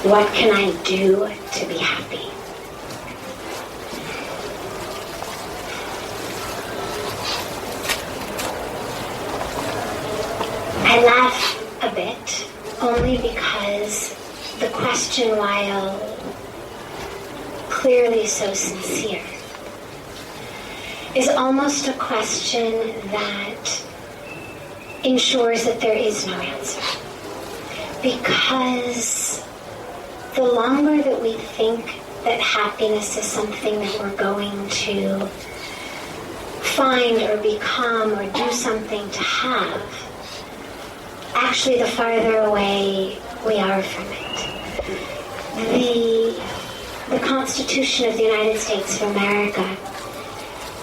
What can I do to be happy? I laugh a bit, only because the question, while clearly so sincere, is almost a question that ensures that there is no answer. Because the longer that we think that happiness is something that we're going to find or become or do something to have, actually the farther away we are from it. The Constitution of the United States of America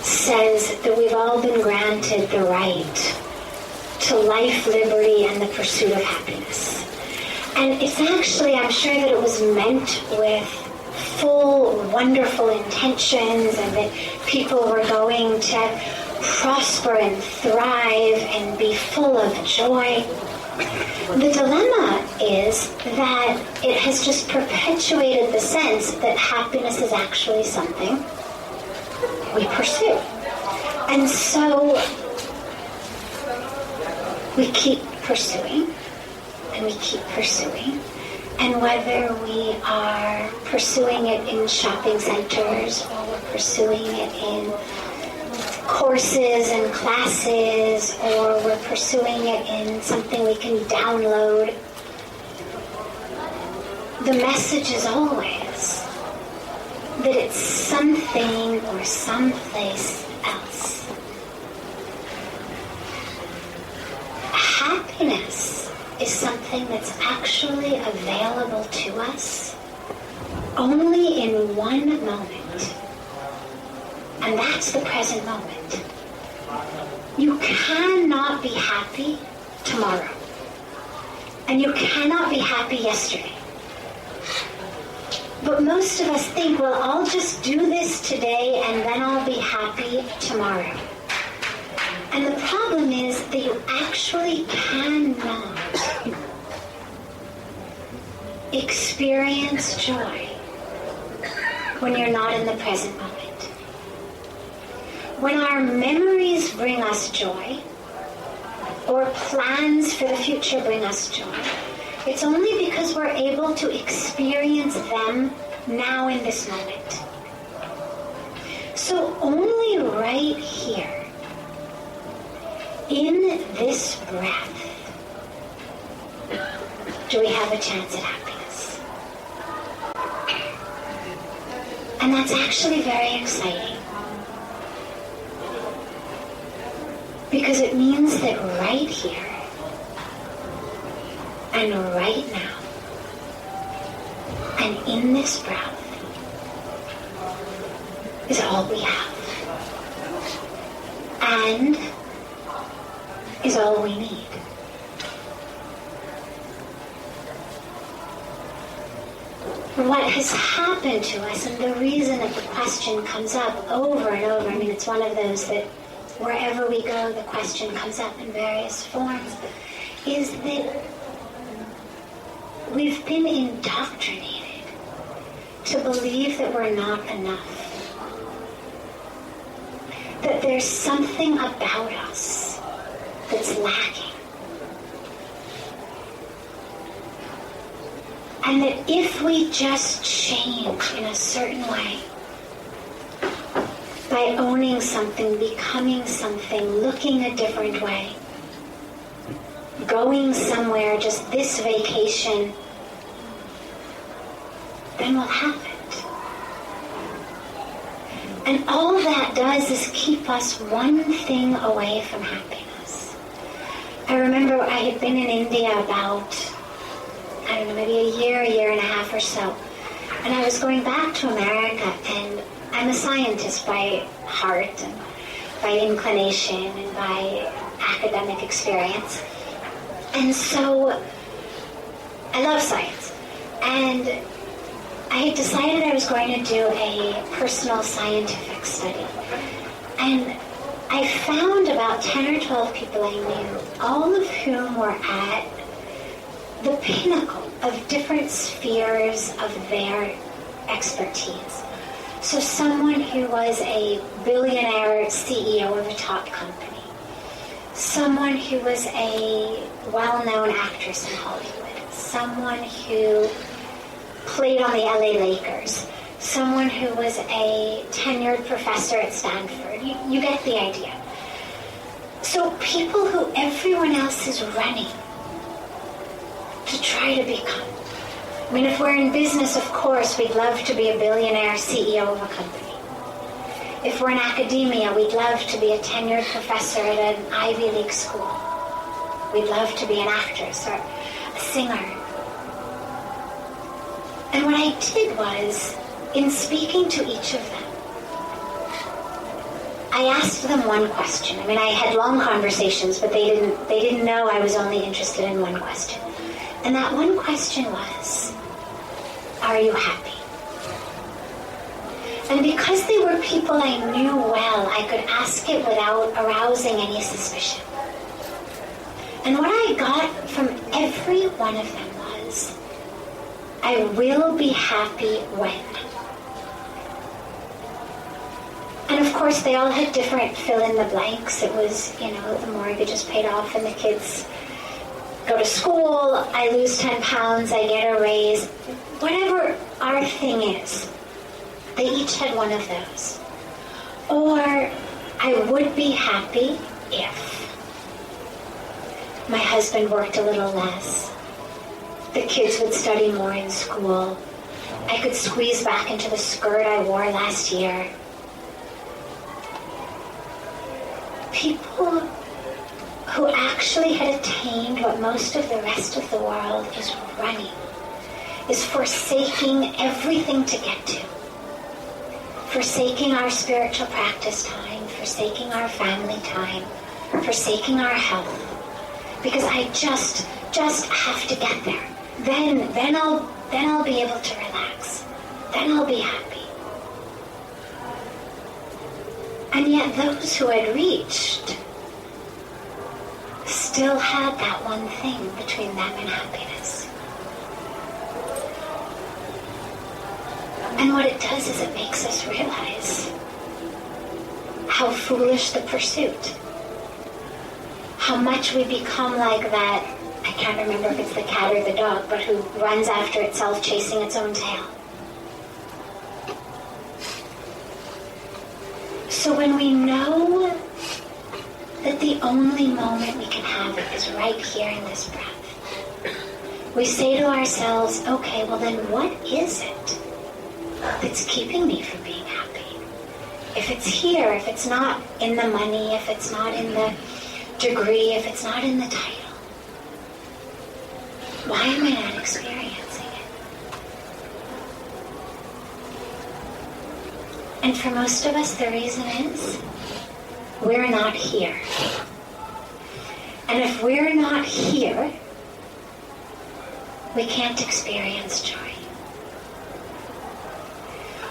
says that we've all been granted the right to life, liberty, and the pursuit of happiness. And it's actually, I'm sure that it was meant with full, wonderful intentions, and that people were going to prosper and thrive and be full of joy. The dilemma is that it has just perpetuated the sense that happiness is actually something we pursue. And so we keep pursuing, and we keep pursuing. And whether we are pursuing it in shopping centers, or we're pursuing it in courses and classes, or we're pursuing it in something we can download, the message is always that it's something or someplace else. Happiness is something that's actually available to us only in one moment, and that's the present moment. You cannot be happy tomorrow, and you cannot be happy yesterday. But most of us think, well, I'll just do this today and then I'll be happy tomorrow. And the problem is that you actually cannot experience joy when you're not in the present moment. When our memories bring us joy, or plans for the future bring us joy, it's only because we're able to experience them now in this moment. So only right here, in this breath, do we have a chance at happiness. And that's actually very exciting, because it means that right here and right now and in this breath is all we have, and is all we need. What has happened to us, and the reason that the question comes up over and over, I mean, it's one of those that wherever we go, the question comes up in various forms, is that we've been indoctrinated to believe that we're not enough. That there's something about us that's lacking. And that if we just change in a certain way, by owning something, becoming something, looking a different way, going somewhere, just this vacation, then we'll have it. And all that does is keep us one thing away from happiness. I remember I had been in India about, I don't know, maybe a year and a half or so. And I was going back to America, and I'm a scientist by heart and by inclination and by academic experience. And so I love science. And I had decided I was going to do a personal scientific study. And I found about 10 or 12 people I knew, all of whom were at the pinnacle of different spheres of their expertise. So someone who was a billionaire CEO of a top company, someone who was a well-known actress in Hollywood, someone who played on the LA Lakers, someone who was a tenured professor at Stanford. You get the idea. So people who everyone else is running to try to become. I mean, if we're in business, of course, we'd love to be a billionaire CEO of a company. If we're in academia, we'd love to be a tenured professor at an Ivy League school. We'd love to be an actress or a singer. And what I did was, in speaking to each of them, I asked them one question. I mean, I had long conversations, but they didn't know I was only interested in one question. And that one question was, are you happy? And because they were people I knew well, I could ask it without arousing any suspicion. And what I got from every one of them was, I will be happy when. And of course, they all had different fill-in-the-blanks. It was, the mortgage is paid off and the kids go to school, I lose 10 pounds, I get a raise. Whatever our thing is, they each had one of those. Or, I would be happy if my husband worked a little less, the kids would study more in school, I could squeeze back into the skirt I wore last year. People who actually had attained what most of the rest of the world is running, is forsaking everything to get to. Forsaking our spiritual practice time, forsaking our family time, forsaking our health. Because I just have to get there. Then I'll be able to relax. Then I'll be happy. And yet those who had reached still had that one thing between them and happiness. And what it does is it makes us realize how foolish the pursuit, how much we become like that, I can't remember if it's the cat or the dog, but who runs after itself chasing its own tail. So when we know that the only moment we can have it is right here in this breath, we say to ourselves, okay, well then what is it that's keeping me from being happy? If it's here, if it's not in the money, if it's not in the degree, if it's not in the title, why am I not experiencing it? And for most of us, the reason is we're not here. And if we're not here, we can't experience joy.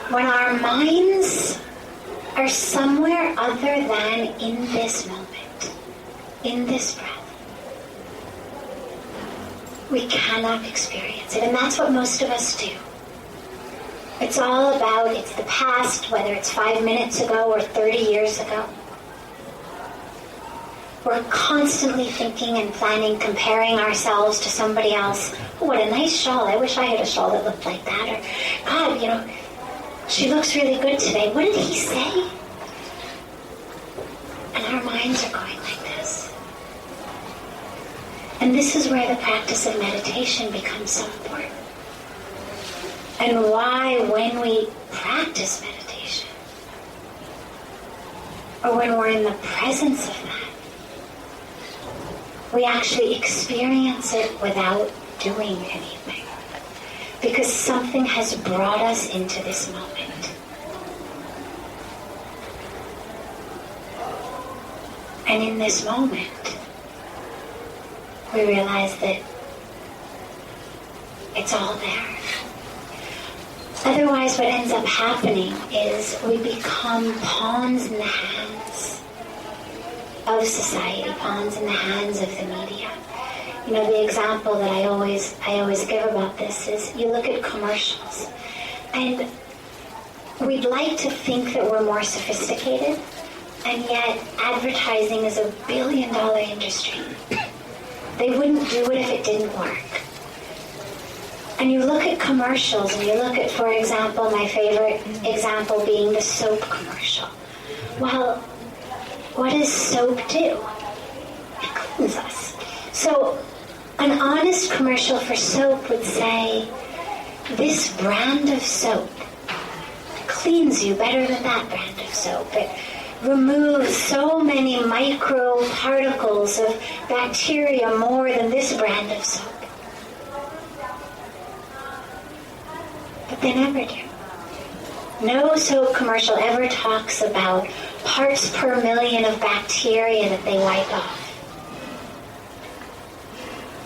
When our minds are somewhere other than in this moment, in this breath, we cannot experience it. And that's what most of us do. It's all about, it's the past, whether it's 5 minutes ago or 30 years ago. We're constantly thinking and planning, comparing ourselves to somebody else. Oh, what a nice shawl. I wish I had a shawl that looked like that. Or, God, she looks really good today. What did he say? And our minds are going like this. And this is where the practice of meditation becomes so important. And why, when we practice meditation, or when we're in the presence of that, we actually experience it without doing anything. Because something has brought us into this moment. And in this moment, we realize that it's all there. Otherwise, what ends up happening is we become pawns in the hands of society, pawns in the hands of the media. You know, the example that I always give about this is you look at commercials, and we'd like to think that we're more sophisticated, and yet advertising is a billion-dollar industry. They wouldn't do it if it didn't work. And you look at commercials, and you look at, for example, my favorite example being the soap commercial. Well, what does soap do? It cleans us. So an honest commercial for soap would say, this brand of soap cleans you better than that brand of soap. It removes so many micro particles of bacteria more than this brand of soap. But they never do. No soap commercial ever talks about parts per million of bacteria that they wipe off.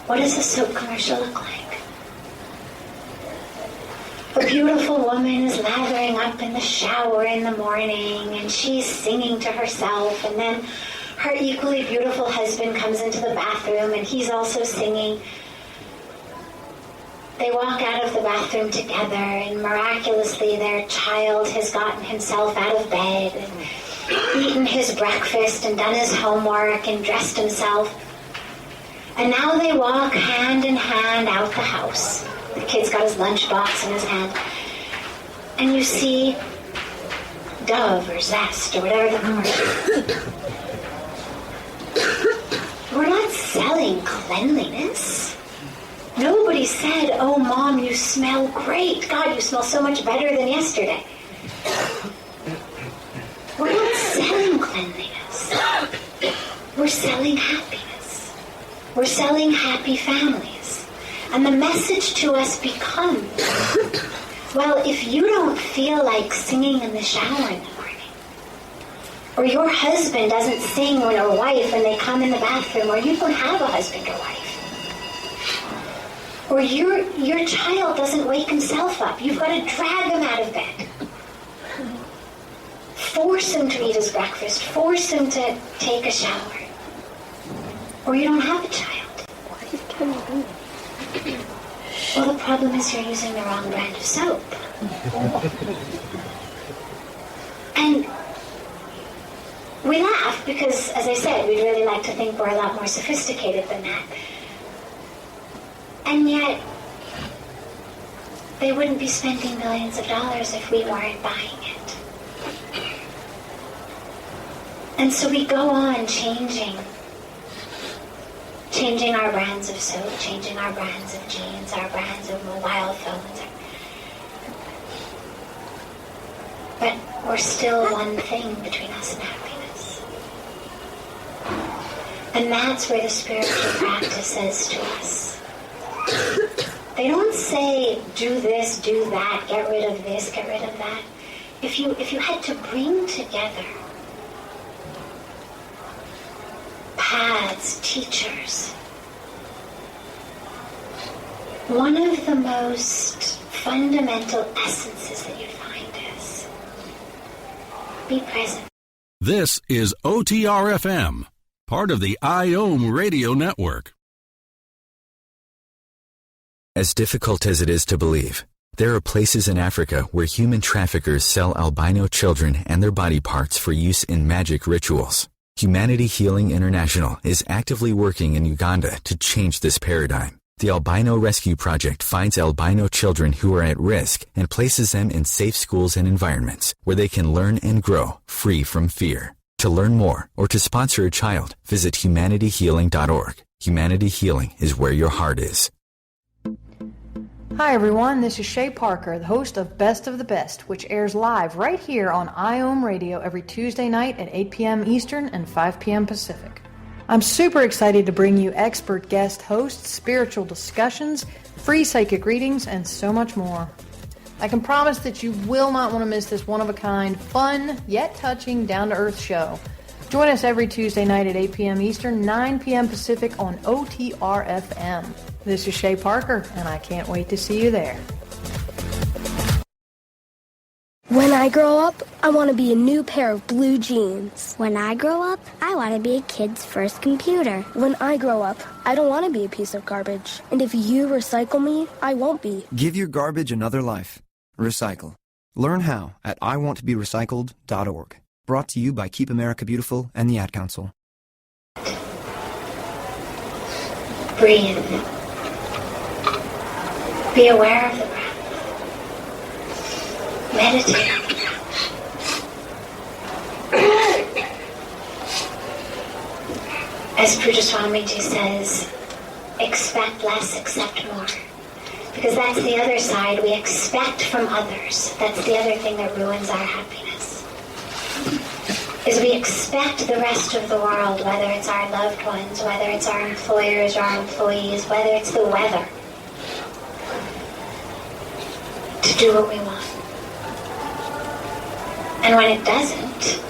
What does a soap commercial look like? A beautiful woman is lathering up in the shower in the morning, and she's singing to herself, and then her equally beautiful husband comes into the bathroom, and he's also singing. They walk out of the bathroom together, and miraculously their child has gotten himself out of bed and eaten his breakfast and done his homework and dressed himself. And now they walk hand in hand out the house. The kid's got his lunchbox in his hand. And you see Dove or Zest or whatever the commercial. We're not selling cleanliness. Nobody said, oh, Mom, you smell great. God, you smell so much better than yesterday. We're not selling cleanliness. We're selling happiness. We're selling happy families. And the message to us becomes, well, if you don't feel like singing in the shower in the morning, or your husband doesn't sing or a wife when they come in the bathroom, or you don't have a husband or wife, or your child doesn't wake himself up, you've got to drag him out of bed. Force him to eat his breakfast. Force him to take a shower. Or you don't have a child. Well, the problem is you're using the wrong brand of soap. And we laugh because, as I said, we'd really like to think we're a lot more sophisticated than that. And yet, they wouldn't be spending millions of dollars if we weren't buying it. And so we go on changing our brands of soap, changing our brands of jeans, our brands of mobile phones. But we're still one thing between us and happiness. And that's where the spiritual practice says to us. They don't say, do this, do that, get rid of this, get rid of that. If you had to bring together paths, teachers, one of the most fundamental essences that you'd find is be present. This is OTR-FM, part of the IOM radio network. As difficult as it is to believe, there are places in Africa where human traffickers sell albino children and their body parts for use in magic rituals. Humanity Healing International is actively working in Uganda to change this paradigm. The Albino Rescue Project finds albino children who are at risk and places them in safe schools and environments where they can learn and grow free from fear. To learn more or to sponsor a child, visit humanityhealing.org. Humanity Healing is where your heart is. Hi everyone, this is Shay Parker, the host of Best of the Best, which airs live right here on IOM Radio every Tuesday night at 8 p.m. Eastern and 5 p.m. Pacific. I'm super excited to bring you expert guest hosts, spiritual discussions, free psychic readings, and so much more. I can promise that you will not want to miss this one-of-a-kind, fun, yet touching, down-to-earth show. Join us every Tuesday night at 8 p.m. Eastern, 9 p.m. Pacific on OTR-FM. This is Shay Parker, and I can't wait to see you there. When I I grow up, I want to be a new pair of blue jeans. When I grow up, I want to be a kid's first computer. When I grow up, I don't want to be a piece of garbage. And if you recycle me, I won't be. Give your garbage another life. Recycle. Learn how at iwanttoberecycled.org. Brought to you by Keep America Beautiful and the Ad Council. Breathe. Be aware of the breath. Meditate on the breath. As Pooja Swamiji says, expect less, accept more. Because that's the other side. We expect from others. That's the other thing that ruins our happiness. Is we expect the rest of the world, whether it's our loved ones, whether it's our employers or our employees, whether it's the weather, to do what we want. And when it doesn't,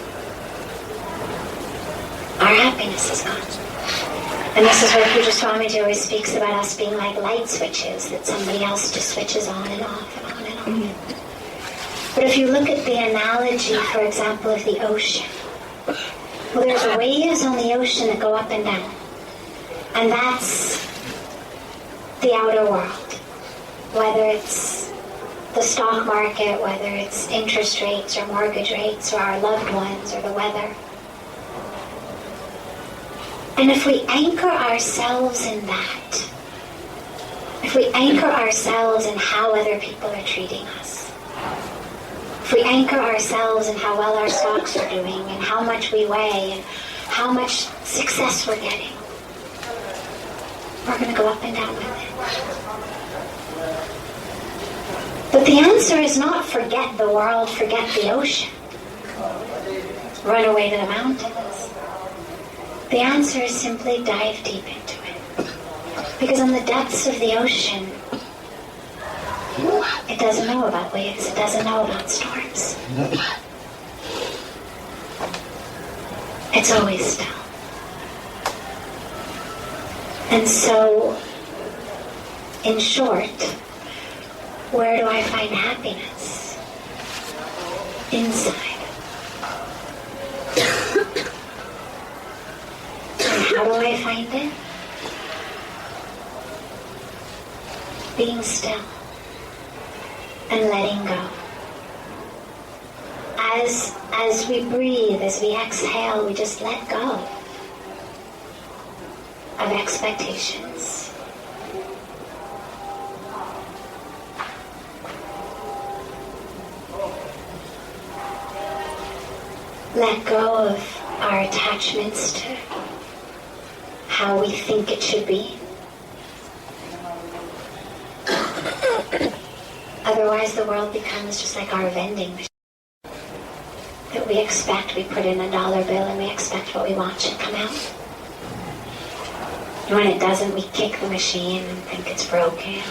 our happiness is gone. And this is where Pooja Swamiji always speaks about us being like light switches that somebody else just switches on and off and on and on. Mm-hmm. But if you look at the analogy, for example, of the ocean, well, there's waves on the ocean that go up and down. And that's the outer world. Whether it's the stock market, whether it's interest rates or mortgage rates or our loved ones or the weather. And if we anchor ourselves in that, if we anchor ourselves in how other people are treating us, if we anchor ourselves in how well our stocks are doing and how much we weigh and how much success we're getting, we're going to go up and down with it. But the answer is not forget the world, forget the ocean, run away to the mountains. The answer is simply dive deep into it. Because in the depths of the ocean, it doesn't know about waves, it doesn't know about storms. It's always still. And so, in short, where do I find happiness? Inside. How do I find it? Being still and letting go. As we breathe, as we exhale, we just let go of expectations. Let go of our attachments to how we think it should be. Otherwise, the world becomes just like our vending machine. That we expect, we put in $1 bill and we expect what we want should come out. And when it doesn't, we kick the machine and think it's broken.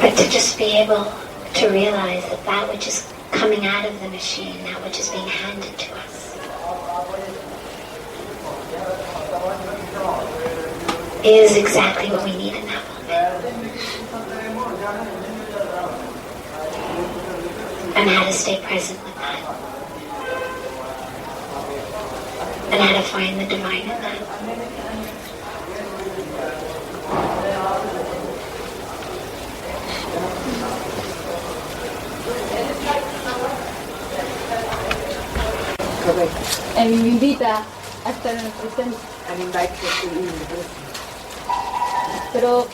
But to just be able to realize that that which is coming out of the machine, that which is being handed to us, is exactly what we need in that moment. And how to stay present with that. And how to find the divine in that. Me invita a estar en el presente. Pero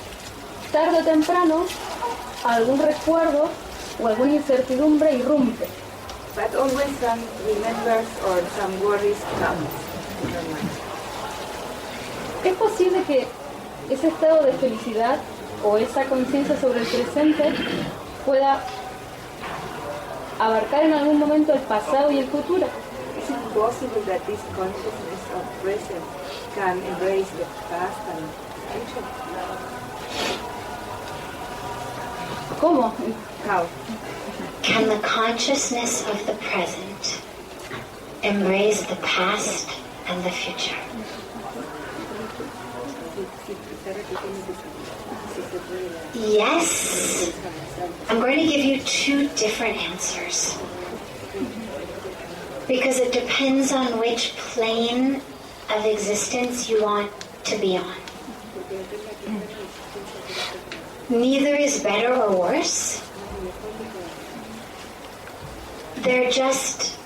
tarde o temprano algún recuerdo o alguna incertidumbre irrumpe. But always some remembers or some worries come. ¿Es posible que ese estado de felicidad o esa conciencia sobre el presente pueda abarcar en algún momento el pasado y el futuro? Is it possible that this consciousness of present can embrace the past and future? ¿Cómo? How? Can the consciousness of the present embrace the past and the future? Yes. I'm going to give you two different answers. Because it depends on which plane of existence you want to be on. Neither is better or worse. They're just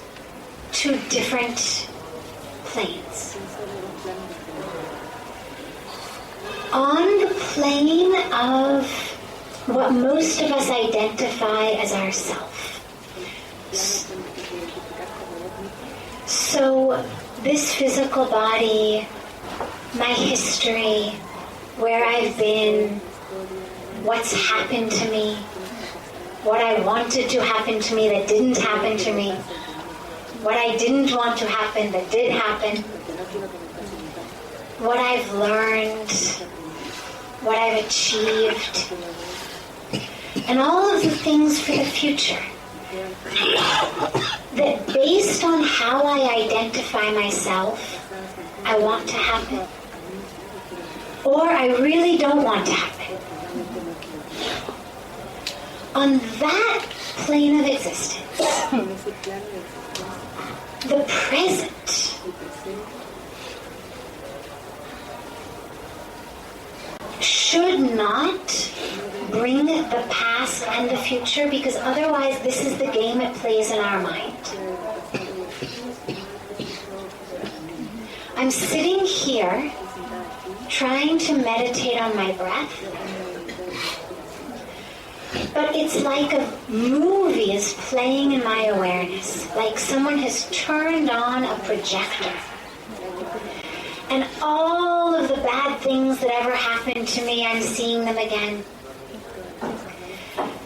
two different planes. On the plane of what most of us identify as ourself. So this physical body, my history, where I've been, what's happened to me, what I wanted to happen to me that didn't happen to me, what I didn't want to happen that did happen, what I've learned, what I've achieved, and all of the things for the future that based on how I identify myself, I want to happen, or I really don't want to happen. On that plane of existence, the present should not bring the past and the future, because otherwise this is the game it plays in our mind. I'm sitting here trying to meditate on my breath, but it's like a movie is playing in my awareness, like someone has turned on a projector. And all of the bad things that ever happened to me, I'm seeing them again.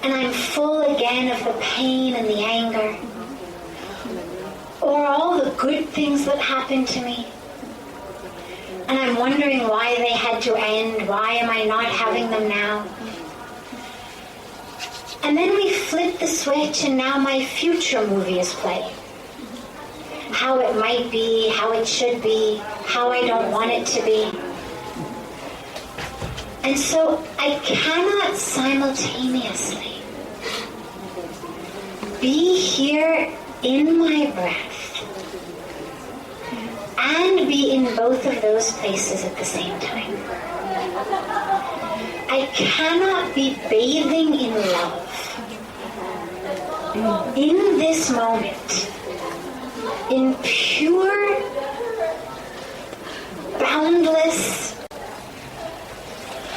And I'm full again of the pain and the anger. Or all the good things that happened to me. And I'm wondering why they had to end. Why am I not having them now? And then we flip the switch and now my future movie is playing. How it might be, how it should be, how I don't want it to be. And so I cannot simultaneously be here in my breath and be in both of those places at the same time. I cannot be bathing in love in this moment, in pure, boundless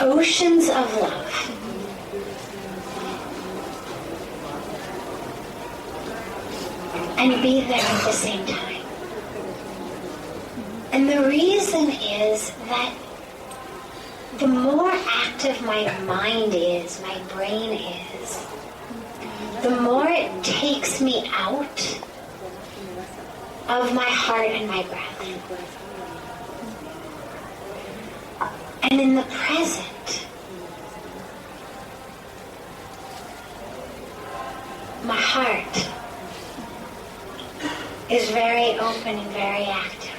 oceans of love. And be there at the same time. And the reason is that the more active my mind is, my brain is, the more it takes me out of my heart and my breath. And in the present, my heart is very open and very active.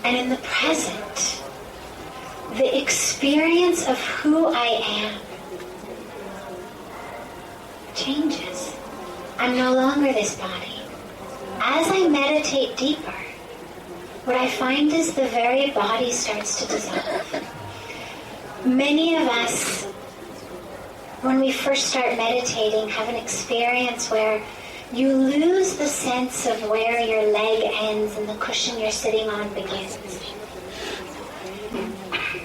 And in the present, the experience of who I am changes. I'm no longer this body. As I meditate deeper, what I find is the very body starts to dissolve. Many of us, when we first start meditating, have an experience where you lose the sense of where your leg ends and the cushion you're sitting on begins.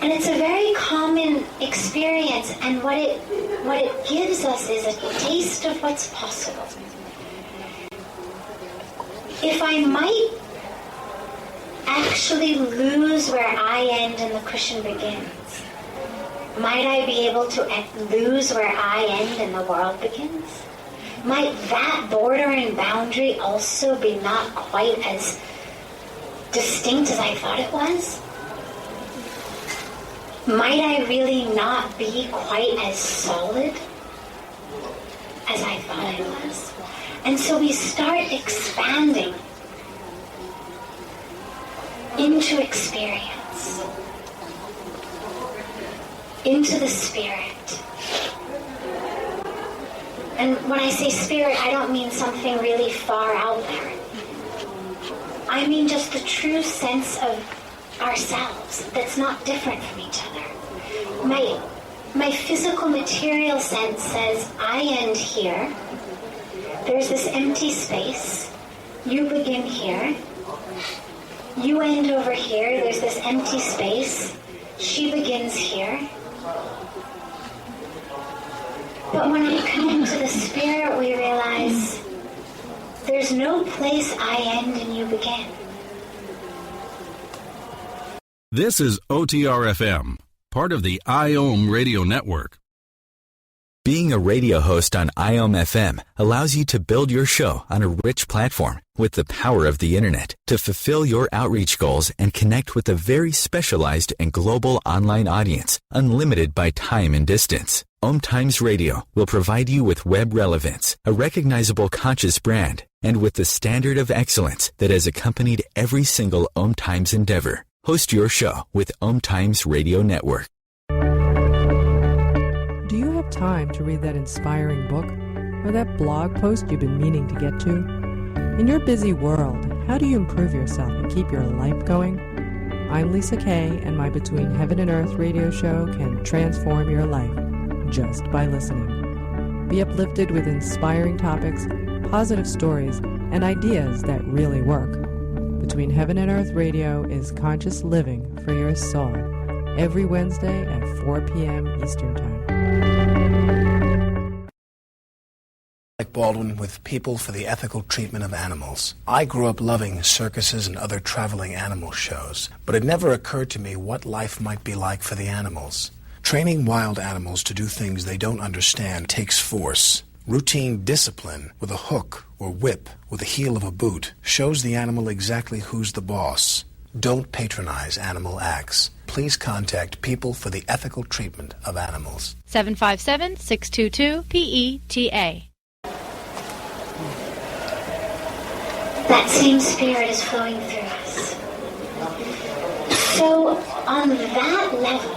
And it's a very common experience, and what it gives us is a taste of what's possible. If I might actually lose where I end and the cushion begins, might I be able to lose where I end and the world begins? Might that border and boundary also be not quite as distinct as I thought it was? Might I really not be quite as solid as I thought I was? And so we start expanding into experience. into the spirit. And when I say spirit, I don't mean something really far out there. I mean just the true sense of ourselves that's not different from each other. My physical material sense says, I end here. There's this empty space. You begin here. You end over here. There's this empty space. She begins here. But when I come to the spirit, we realize there's no place I end and you begin. This is OTR-FM, part of the IOM radio network. Being a radio host on IOM FM allows you to build your show on a rich platform with the power of the internet to fulfill your outreach goals and connect with a very specialized and global online audience, unlimited by time and distance. OMTimes Radio will provide you with web relevance, a recognizable conscious brand, and with the standard of excellence that has accompanied every single OMTimes endeavor. Host your show with OMTimes Radio Network. Do you have time to read that inspiring book or that blog post you've been meaning to get to? In your busy world, how do you improve yourself and keep your life going? I'm Lisa Kay, and my Between Heaven and Earth radio show can transform your life just by listening. Be uplifted with inspiring topics, positive stories, and ideas that really work. Between Heaven and Earth Radio is conscious living for your soul, every Wednesday at 4 p.m. Eastern Time. Like Baldwin with People for the Ethical Treatment of Animals. I grew up loving circuses and other traveling animal shows, but it never occurred to me what life might be like for the animals. Training wild animals to do things they don't understand takes force. Routine discipline with a hook or whip with the heel of a boot shows the animal exactly who's the boss. Don't patronize animal acts. Please contact People for the Ethical Treatment of Animals. 757-622-PETA. That same spirit is flowing through us. So on that level,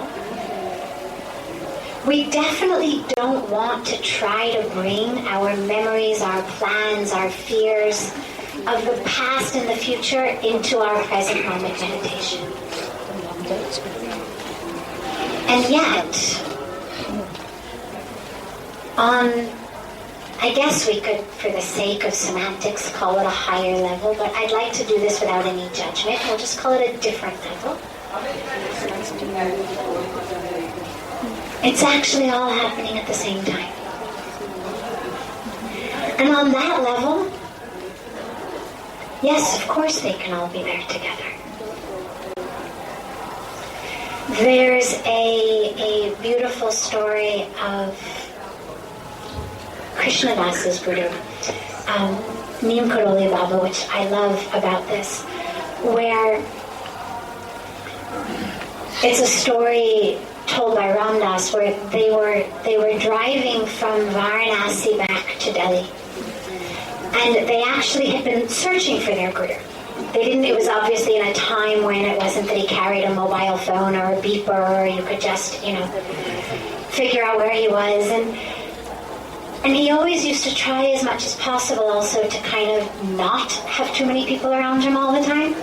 we definitely don't want to try to bring our memories, our plans, our fears of the past and the future into our present moment meditation. And yet, I guess we could, for the sake of semantics, call it a higher level, but I'd like to do this without any judgment. We'll just call it a different level. It's actually all happening at the same time. And on that level, yes, of course they can all be there together. There's a beautiful story of Krishnadasa's Guru, Neem Karoli Baba, which I love about this, where it's a story told by Ramdas where they were driving from Varanasi back to Delhi, and they actually had been searching for their Guru. It was obviously in a time when it wasn't that he carried a mobile phone or a beeper, or you could just, figure out where he was. And he always used to try as much as possible also to kind of not have too many people around him all the time.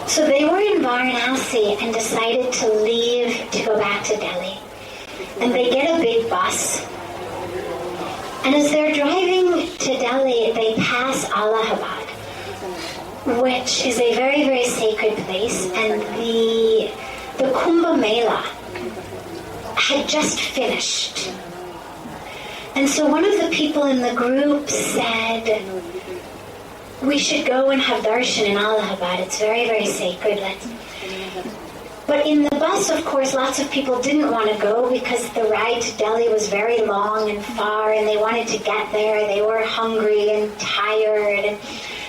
So they were in Varanasi and decided to leave to go back to Delhi. And they get a big bus. And as they're driving to Delhi, they pass Allahabad, which is a very, very sacred place. And the Kumbh Mela had just finished. And so one of the people in the group said, we should go and have darshan in Allahabad. It's very, very sacred. But in the bus, of course, lots of people didn't want to go because the ride to Delhi was very long and far, and they wanted to get there. They were hungry and tired. And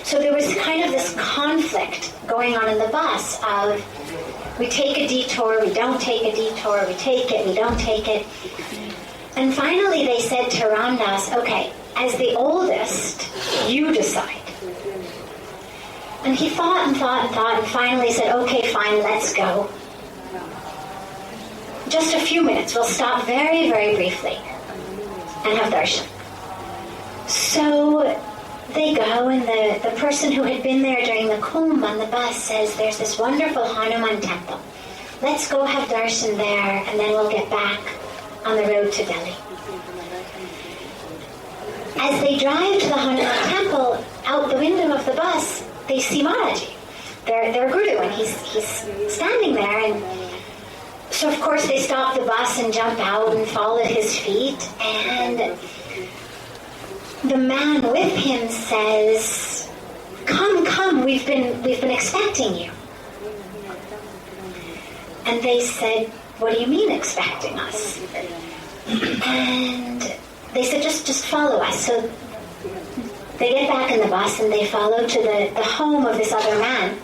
so there was kind of this conflict going on in the bus of, we take a detour, we don't take a detour, we take it, we don't take it. And finally they said to Ramdas, okay, as the oldest, you decide. And he thought and thought and thought and finally said, okay, fine, let's go. just a few minutes. We'll stop very, very briefly and have darshan. So they go, and the person who had been there during the Kumbh on the bus says, there's this wonderful Hanuman temple. Let's go have darshan there, and then we'll get back on the road to Delhi. As they drive to the Hanuman temple, out the window of the bus, they see Maharaji, their guru, and he's standing there. And so, of course, they stop the bus and jump out and fall at his feet. And the man with him says, "Come, we've been expecting you." And they said, "What do you mean expecting us?" And they said, just follow us. So they get back in the bus and they follow to the home of this other man.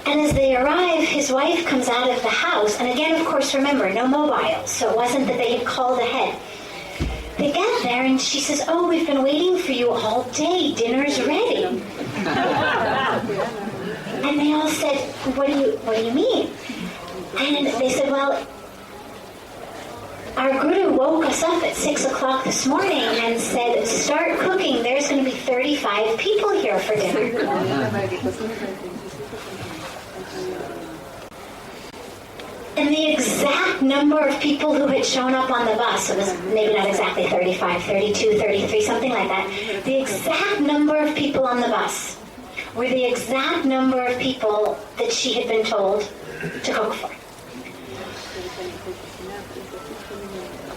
And as they arrive, his wife comes out of the house. And again, of course, remember, no mobiles. So it wasn't that they had called ahead. They get there and she says, "Oh, we've been waiting for you all day. Dinner's ready." And they all said, what do you mean? And they said, "Well, our guru woke us up at 6 o'clock this morning and said, start cooking. There's going to be 35 people here for dinner." And the exact number of people who had shown up on the bus, it was maybe not exactly 35, 32, 33, something like that. The exact number of people on the bus were the exact number of people that she had been told to cook for.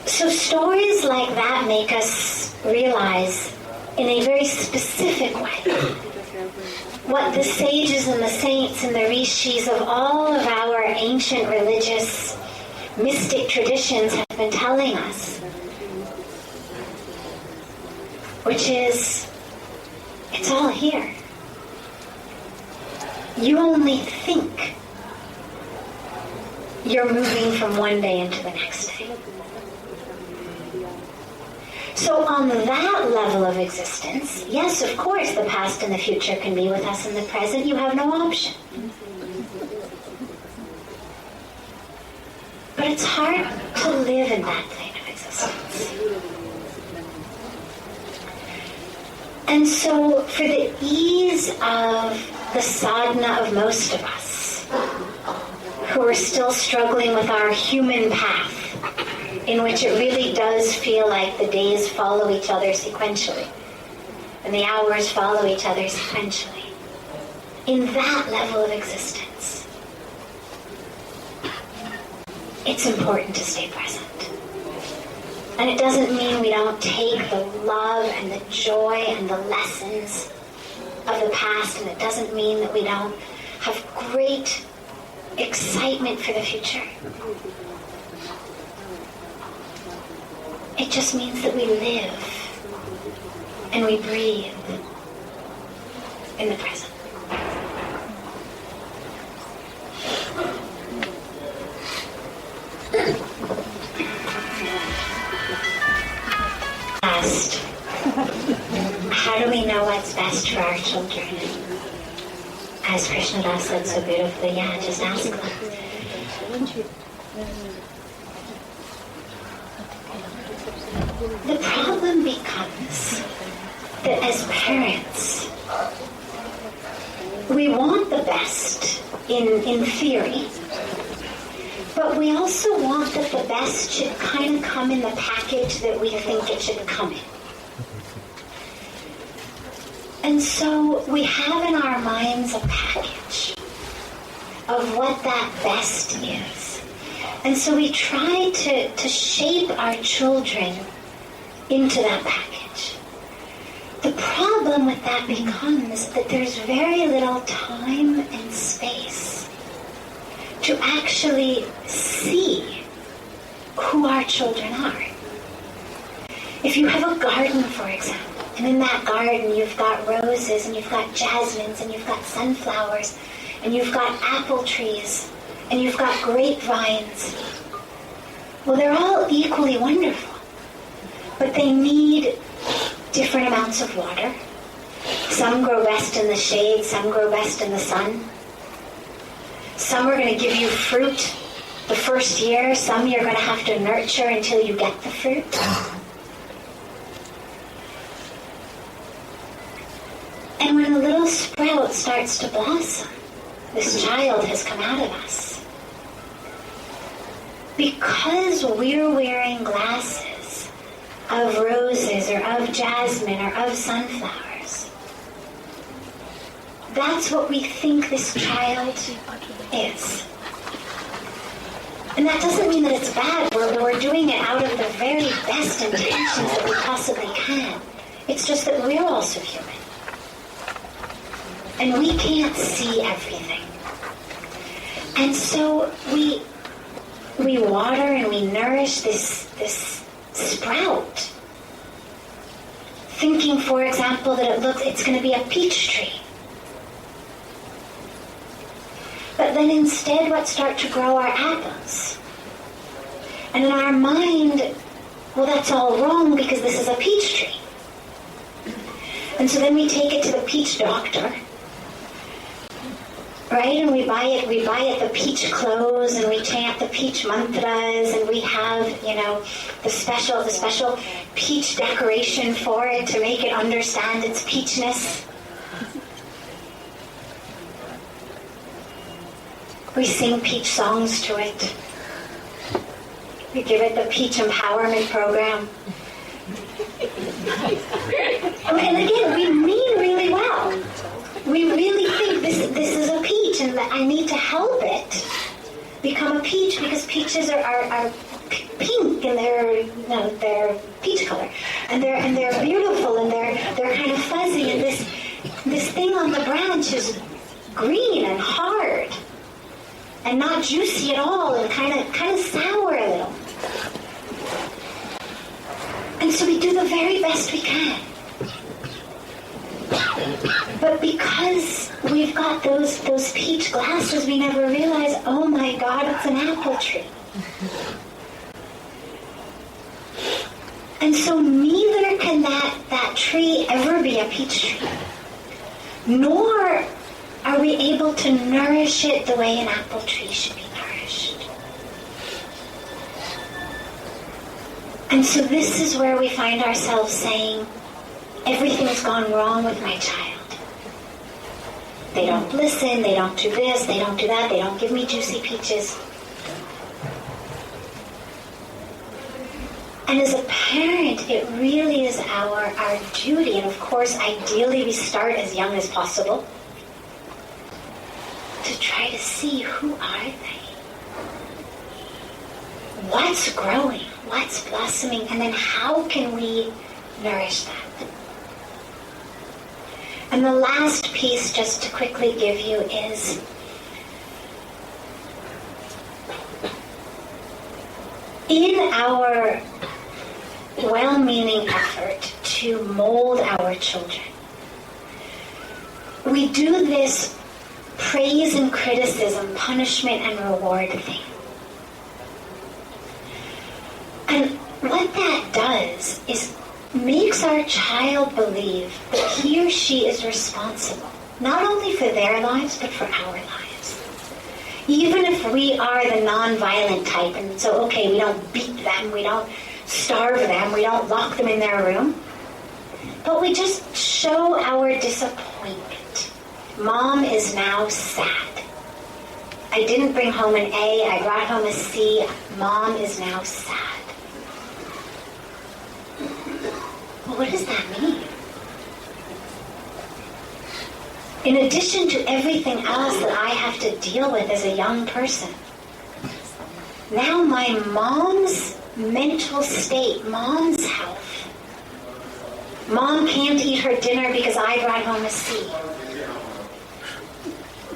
So stories like that make us realize in a very specific way what the sages and the saints and the rishis of all of our ancient religious mystic traditions have been telling us, which is, it's all here. You only think you're moving from one day into the next day. So on that level of existence, yes, of course, the past and the future can be with us in the present. You have no option. But it's hard to live in that plane of existence. And so for the ease of the sadhana of most of us, who are still struggling with our human path, in which it really does feel like the days follow each other sequentially, and the hours follow each other sequentially. In that level of existence, it's important to stay present. And it doesn't mean we don't take the love and the joy and the lessons of the past, and it doesn't mean that we don't have great excitement for the future. It just means that we live and we breathe in the present. Last, how do we know what's best for our children? As Krishna Das said so beautifully, just ask them. The problem becomes that as parents, we want the best in theory, but we also want that the best should kind of come in the package that we think it should come in. And so we have in our minds a package of what that best is. And so we try to shape our children into that package. The problem with that becomes that there's very little time and space to actually see who our children are. If you have a garden, for example, and in that garden you've got roses and you've got jasmines and you've got sunflowers and you've got apple trees and you've got grapevines, well, they're all equally wonderful. But they need different amounts of water. Some grow best in the shade, some grow best in the sun. Some are going to give you fruit The first year, some you're going to have to nurture until you get the fruit. And when a little sprout starts to blossom, this child has come out of us. Because we're wearing glasses of roses or of jasmine or of sunflowers, that's what we think this child is. And that doesn't mean that it's bad. We're doing it out of the very best intentions that we possibly can. It's just that we're also human. And we can't see everything. And so we water and we nourish this sprout, thinking, for example, that it's going to be a peach tree. But then instead, what start to grow are apples. And in our mind, well, that's all wrong because this is a peach tree. And so then we take it to the peach doctor, right? And we buy it the peach clothes, and we chant the peach mantras, and we have, the special peach decoration for it to make it understand its peachness. We sing peach songs to it. We give it the peach empowerment program. And again, we mean really well. We really think this is a peach, and that I need to help it become a peach because peaches are pink, and they're peach color, and they're beautiful, and they're kind of fuzzy, and this thing on the branch is green and hard and not juicy at all, and kind of sour a little. And so we do the very best we can. But because we've got those peach glasses, we never realize, oh my God, it's an apple tree. And so neither can that tree ever be a peach tree, nor are we able to nourish it the way an apple tree should be nourished. And so this is where we find ourselves saying, everything's gone wrong with my child. They don't listen, they don't do this, they don't do that, they don't give me juicy peaches. And as a parent, it really is our duty, and of course, ideally we start as young as possible, to try to see, who are they? What's growing? What's blossoming? And then how can we nourish that? And the last piece, just to quickly give you, is in our well-meaning effort to mold our children, we do this praise and criticism, punishment and reward thing. And what that does is makes our child believe that he or she is responsible, not only for their lives, but for our lives. Even if we are the non-violent type, and so, okay, we don't beat them, we don't starve them, we don't lock them in their room, but we just show our disappointment. Mom is now sad. I didn't bring home an A, I brought home a C. Mom is now sad. Well, what does that mean? In addition to everything else that I have to deal with as a young person, now my mom's mental state, mom's health. Mom can't eat her dinner because I brought home a C.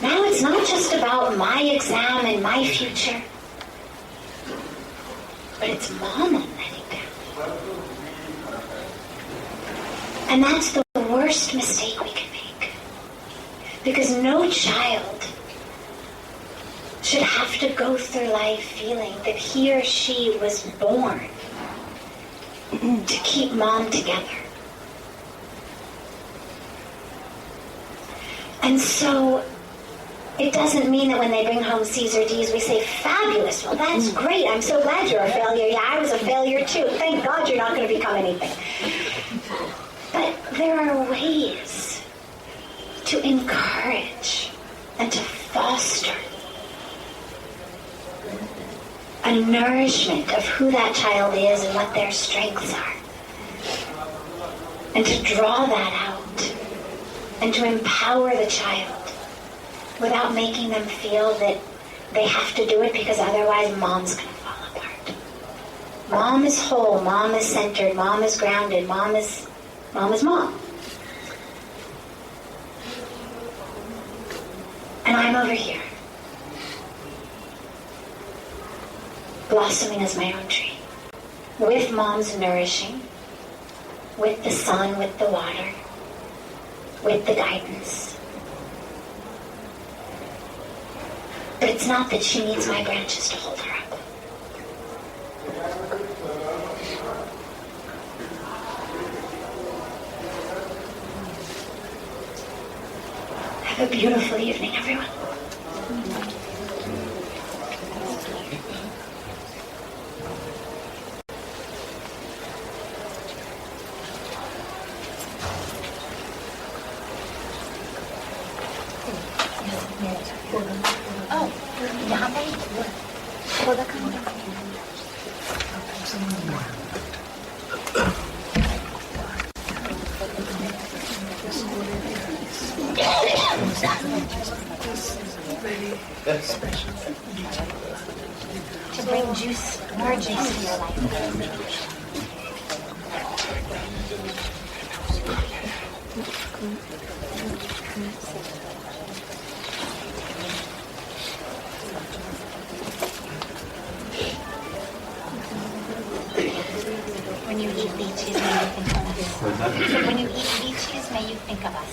Now it's not just about my exam and my future, but it's Mom I'm letting down. And that's the worst mistake we can make. Because no child should have to go through life feeling that he or she was born to keep Mom together. And so It doesn't mean that when they bring home C's or D's, we say, fabulous, well, that's great. I'm so glad you're a failure. Yeah, I was a failure too. Thank God you're not going to become anything. But there are ways to encourage and to foster a nourishment of who that child is and what their strengths are. And to draw that out and to empower the child without making them feel that they have to do it because otherwise mom's going to fall apart. Mom is whole, mom is centered, mom is grounded, mom is mom. And I'm over here, blossoming as my own tree, with mom's nourishing, with the sun, with the water, with the guidance. But it's not that she needs my branches to hold her up. Have a beautiful evening, everyone. To bring juice, more juice to your life. When you eat leeches, may you think of us. So when you eat leeches, may you think of us.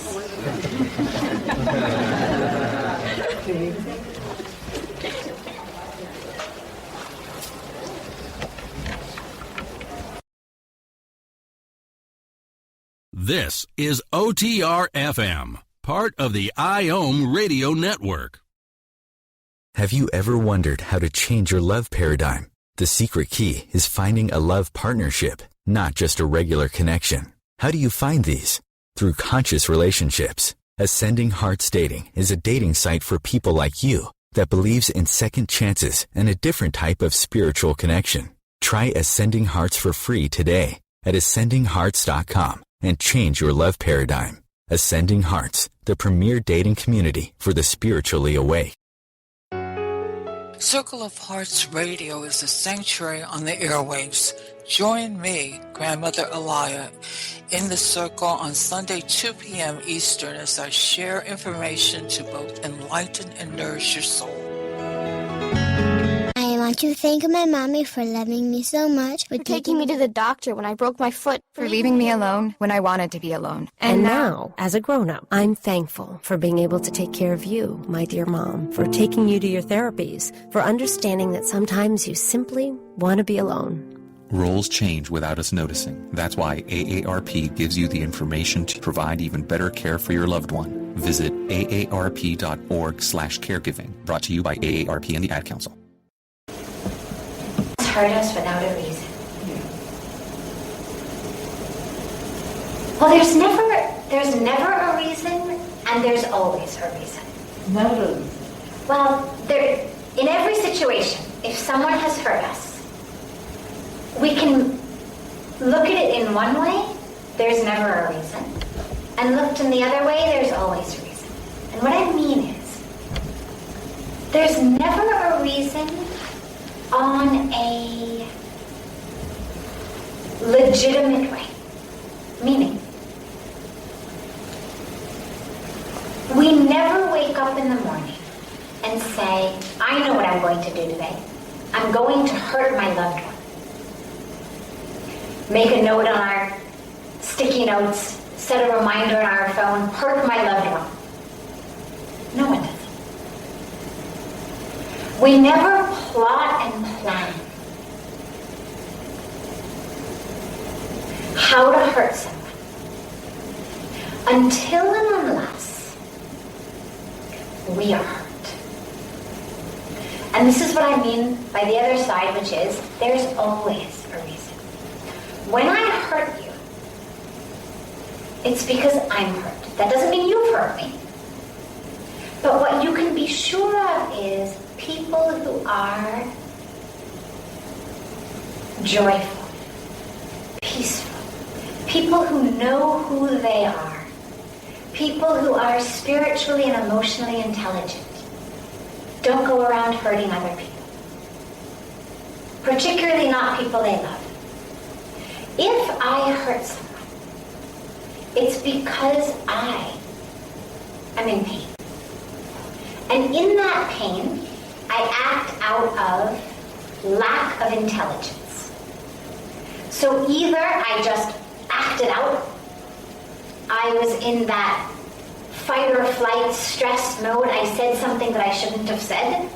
This is OTR FM, part of the IOM Radio Network. Have you ever wondered how to change your love paradigm? The secret key is finding a love partnership, not just a regular connection. How do you find these? Through conscious relationships. Ascending Hearts Dating is a dating site for people like you that believes in second chances and a different type of spiritual connection. Try Ascending Hearts for free today at ascendinghearts.com and change your love paradigm. Ascending Hearts, the premier dating community for the spiritually awake. Circle of Hearts Radio is a sanctuary on the airwaves. Join me, Grandmother Alaya, in the circle on Sunday, 2 p.m. Eastern as I share information to both enlighten and nourish your soul. I want to thank my mommy for loving me so much, For taking me to the doctor when I broke my foot, for leaving me alone when I wanted to be alone. And now, as a grown-up, I'm thankful for being able to take care of you, my dear mom, for taking you to your therapies, for understanding that sometimes you simply want to be alone. Roles change without us noticing. That's why AARP gives you the information to provide even better care for your loved one. Visit aarp.org/caregiving. Brought to you by AARP and the Ad Council. Hurt us without a reason. Well, there's never a reason, and there's always a reason. Never. Well, in every situation, if someone has hurt us, we can look at it in one way, there's never a reason. And looked in the other way, there's always a reason. And what I mean is, there's never a reason on a legitimate way. Meaning, we never wake up in the morning and say, I know what I'm going to do today. I'm going to hurt my loved one. Make a note on our sticky notes, set a reminder on our phone, hurt my loved one. No one does. We never plot and plan how to hurt someone until and unless we are hurt. And this is what I mean by the other side, which is there's always a reason. When I hurt you, it's because I'm hurt. That doesn't mean you've hurt me. But what you can be sure of is people who are joyful, peaceful, people who know who they are, people who are spiritually and emotionally intelligent, don't go around hurting other people, particularly not people they love. If I hurt someone, it's because I am in pain. And in that pain, I act out of lack of intelligence. So either I just acted out, I was in that fight or flight stress mode, I said something that I shouldn't have said,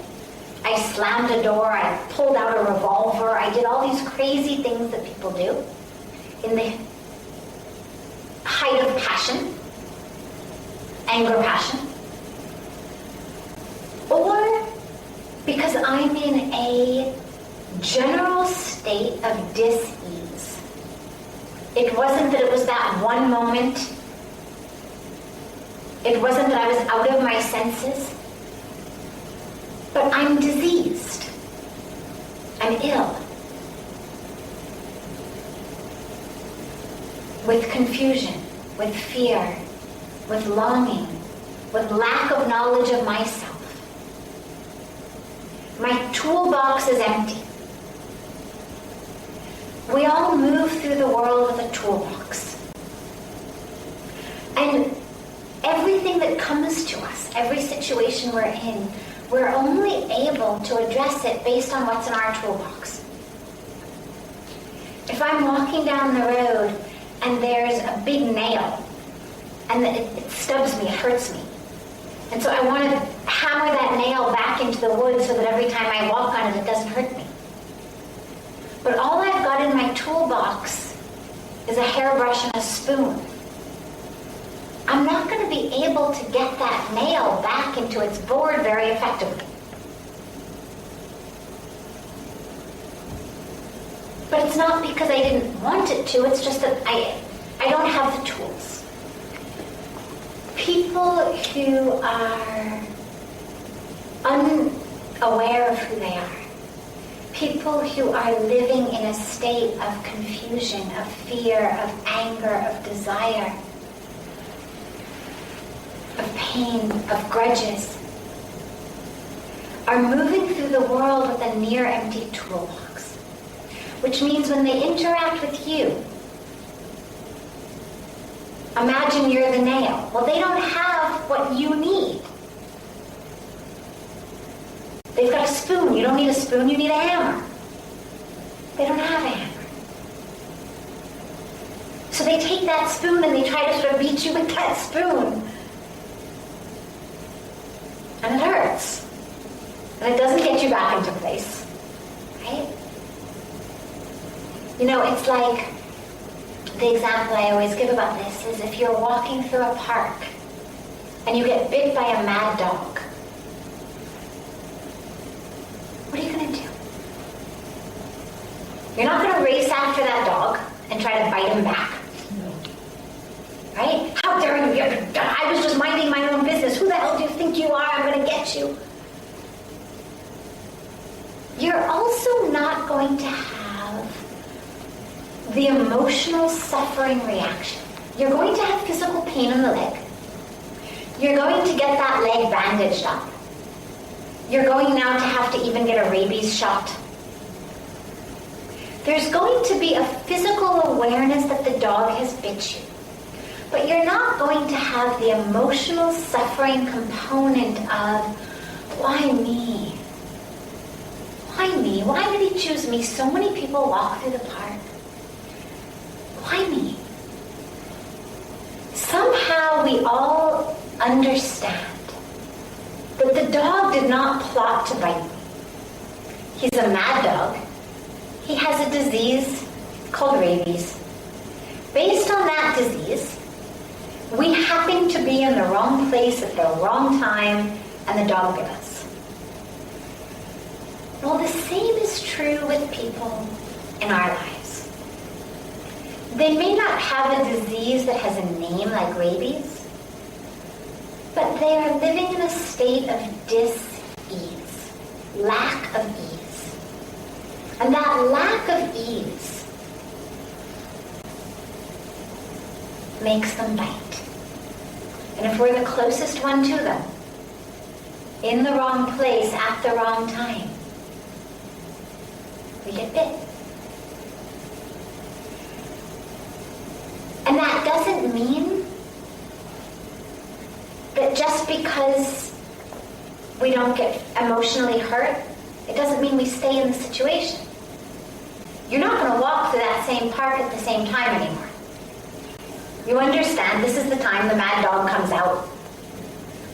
I slammed a door, I pulled out a revolver, I did all these crazy things that people do in the height of passion, anger, passion. Or because I'm in a general state of dis-ease. It wasn't that it was that one moment. It wasn't that I was out of my senses. But I'm diseased. I'm ill. With confusion, with fear, with longing, with lack of knowledge of myself. My toolbox is empty. We all move through the world with a toolbox. And everything that comes to us, every situation we're in, we're only able to address it based on what's in our toolbox. If I'm walking down the road and there's a big nail, and it stubs me, it hurts me, and so I want to hammer that nail back into the wood so that every time I walk on it, it doesn't hurt me. But all I've got in my toolbox is a hairbrush and a spoon. I'm not going to be able to get that nail back into its board very effectively. But it's not because I didn't want it to, it's just that I don't have the tools. People who are unaware of who they are, people who are living in a state of confusion, of fear, of anger, of desire, of pain, of grudges, are moving through the world with a near empty toolbox. Which means when they interact with you, imagine you're the nail. Well, they don't have what you need. They've got a spoon. You don't need a spoon, you need a hammer. They don't have a hammer. So they take that spoon and they try to sort of beat you with that spoon. And it hurts. And it doesn't get you back into place. Right? You know, it's like, the example I always give about this is if you're walking through a park and you get bit by a mad dog, what are you going to do? You're not going to race after that dog and try to bite him back. Right? How dare you? I was just minding my own business. Who the hell do you think you are? I'm going to get you. You're also not going to have the emotional suffering reaction. You're going to have physical pain in the leg. You're going to get that leg bandaged up. You're going now to have to even get a rabies shot. There's going to be a physical awareness that the dog has bit you. But you're not going to have the emotional suffering component of, why me? Why me? Why did he choose me? So many people walk through the park. Why me? Somehow we all understand that the dog did not plot to bite me. He's a mad dog. He has a disease called rabies. Based on that disease, we happen to be in the wrong place at the wrong time, and the dog bit us. Well, the same is true with people in our lives. They may not have a disease that has a name like rabies, but they are living in a state of dis-ease, lack of ease. And that lack of ease makes them bite. And if we're the closest one to them, in the wrong place at the wrong time, we get bit. And that doesn't mean that just because we don't get emotionally hurt, it doesn't mean we stay in the situation. You're not going to walk through that same park at the same time anymore. You understand this is the time the mad dog comes out.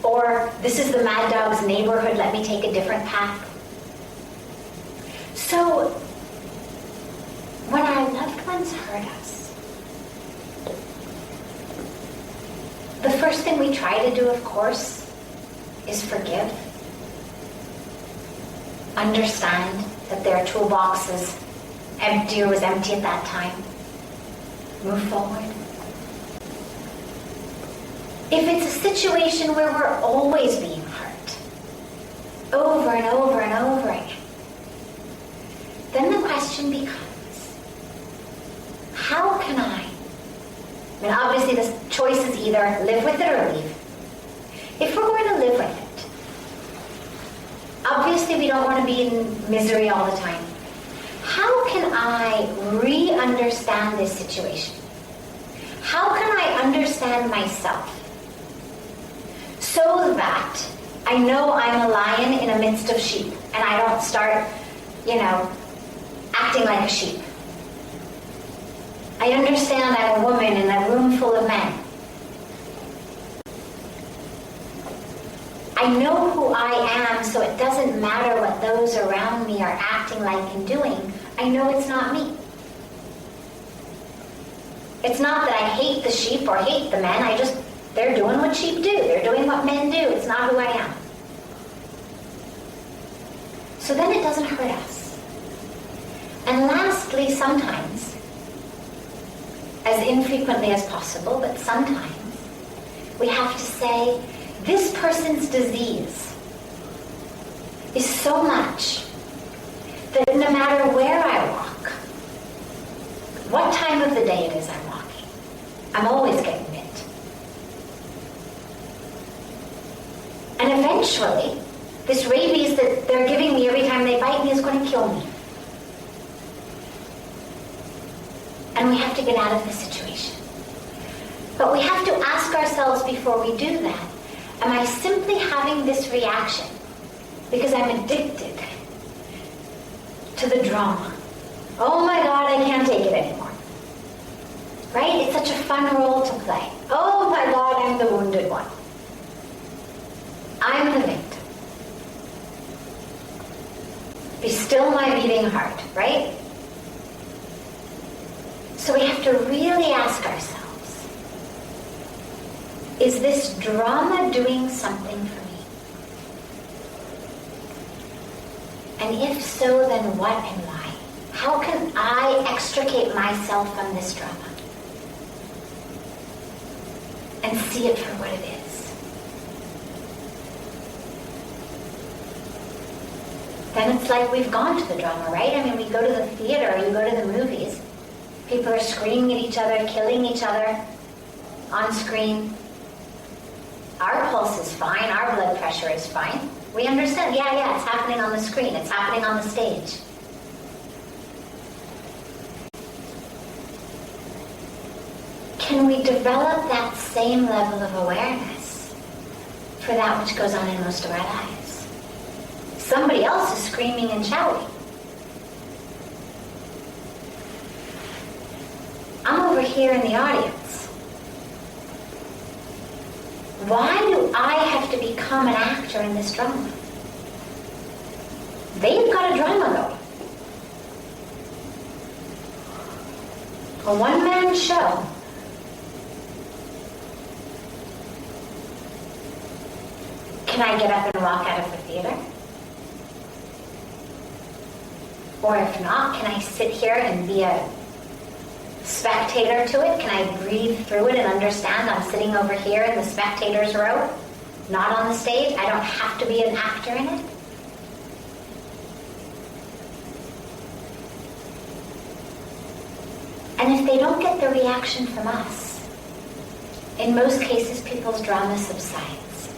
Or this is the mad dog's neighborhood, let me take a different path. So, when our loved ones hurt us, the first thing we try to do, of course, is forgive. Understand that their toolbox is empty or was empty at that time. Move forward. If it's a situation where we're always being hurt, over and over and over again, then the question becomes, how can I mean, obviously the choice is either live with it or leave. If we're going to live with it, obviously we don't want to be in misery all the time. How can I re-understand this situation? How can I understand myself so that I know I'm a lion in the midst of sheep and I don't start, acting like a sheep? I understand I'm a woman in a room full of men. I know who I am, so it doesn't matter what those around me are acting like and doing. I know it's not me. It's not that I hate the sheep or hate the men. They're doing what sheep do. They're doing what men do. It's not who I am. So then it doesn't hurt us. And lastly, sometimes, as infrequently as possible, but sometimes, we have to say, this person's disease is so much that no matter where I walk, what time of the day it is I'm walking, I'm always getting bit. And eventually, this rabies that they're giving me every time they bite me is going to kill me. And we have to get out of the situation. But we have to ask ourselves before we do that, am I simply having this reaction because I'm addicted to the drama? Oh my God, I can't take it anymore. Right? It's such a fun role to play. Oh my God, I'm the wounded one. I'm the victim. Be still my beating heart, right? So we have to really ask ourselves, is this drama doing something for me? And if so, then what and why? How can I extricate myself from this drama and see it for what it is? Then it's like we've gone to the drama, right? I mean, we go to the theater, or you go to the movies. People are screaming at each other, killing each other on screen. Our pulse is fine, our blood pressure is fine. We understand, yeah, it's happening on the screen, it's happening on the stage. Can we develop that same level of awareness for that which goes on in most of our lives? Somebody else is screaming and shouting. I'm over here in the audience. Why do I have to become an actor in this drama? They've got a drama going. A one-man show. Can I get up and walk out of the theater? Or if not, can I sit here and be a spectator to it? Can I breathe through it and understand I'm sitting over here in the spectators row, not on the stage? I don't have to be an actor in it. And if they don't get the reaction from us, in most cases people's drama subsides.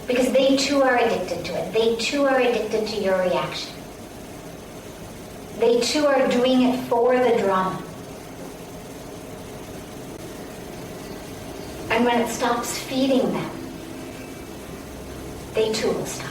Because they too are addicted to it. They too are addicted to your reaction. They too are doing it for the drama. And when it stops feeding them, they too will stop.